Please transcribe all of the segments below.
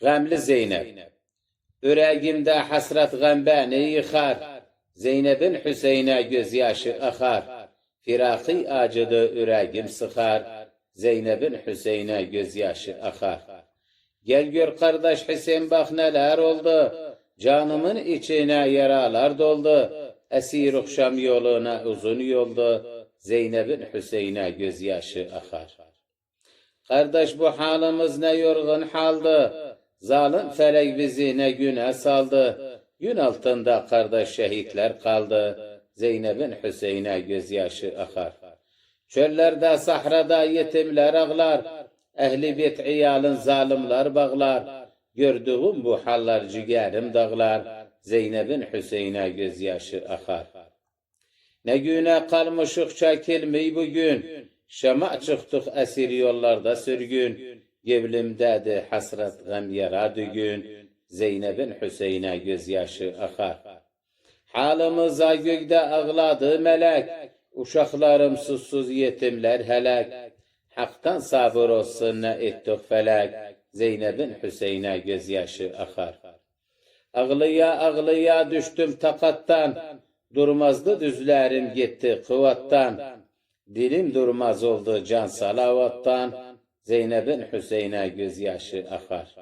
Gamli Zeynep. Yüreğimde hasret gam beni yıkar. Zeynep'in Hüseyin'e gözyaşı akar. Firakı acıdı yüreğim sıkar. Zeynep'in Hüseyin'e gözyaşı akar. Gel gör kardeş Hüseyin bak neler oldu. Canımın içine yaralar doldu. Esir ukşam yoluna uzun yoldu. Zeynep'in Hüseyin'e gözyaşı akar. Kardeş bu halimiz ne yorgun haldı. Zalim felek bizi ne güne saldı. Gün altında kardeş şehitler kaldı. Zeynep'in Hüseyin'e gözyaşı akar. Çöllerde sahrada yetimler ağlar. Ehli beyt iyalın zalimler bağlar. Gördüğüm bu hallar ciğerim dağlar. Zeynep'in Hüseyin'e gözyaşı akar. Ne güne kalmışık çekilmeyi bugün. Şam'a çıktık esir yollarda sürgün. Gevlimdedir hasret gam yara dügün. Zeynep'in Hüseyin'e gözyaşı akar. Halımıza gökde ağladı melek. Uşaklarım susuz yetimler helak. Hak'tan sabır olsun ne ettik felek. Zeynep'in Hüseyin'e gözyaşı akar. Ağlıya ağlıya düştüm takattan. Durmazdı düzlerim gitti kıvattan. Dilim durmaz oldu can salavattan. Zeynep'in Hüseyin'e gözyaşı akar.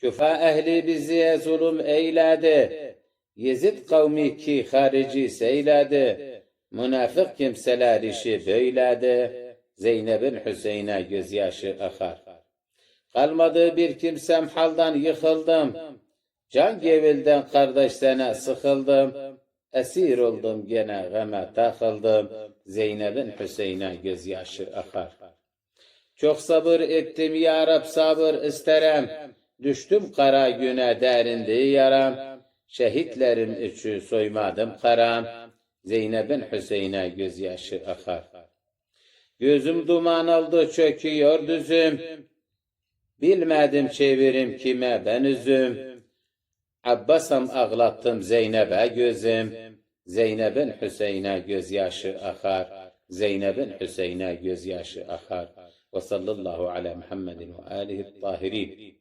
Küfa ehli bizi zulüm eyledi. Yezid kavmi ki harici seyledi. Münafık kimseler işi böyledi. Zeynep'in Hüseyin'e gözyaşı akar. Kalmadı bir kimsem haldan yıkıldım. Can gevilden kardeş sana sıkıldım. Esir oldum gene geme takıldım. Zeynep'in Hüseyin'e gözyaşı akar. Çok sabır ettim ya Rab sabır isterim. Düştüm kara güne derindi yaram. Şehitlerim üçü soymadım karam. Zeynep'in Hüseyin'e gözyaşı akar. Gözüm duman oldu çöküyor düzüm. Bilmedim çevirim kime ben üzüm. Abbas'ım ağlattım Zeynep'e gözüm. Zeynep'in Hüseyin'e gözyaşı akar. Zeynep'in Hüseyin'e gözyaşı akar. Ve sallallahu ala Muhammedin ve alihi tahirin.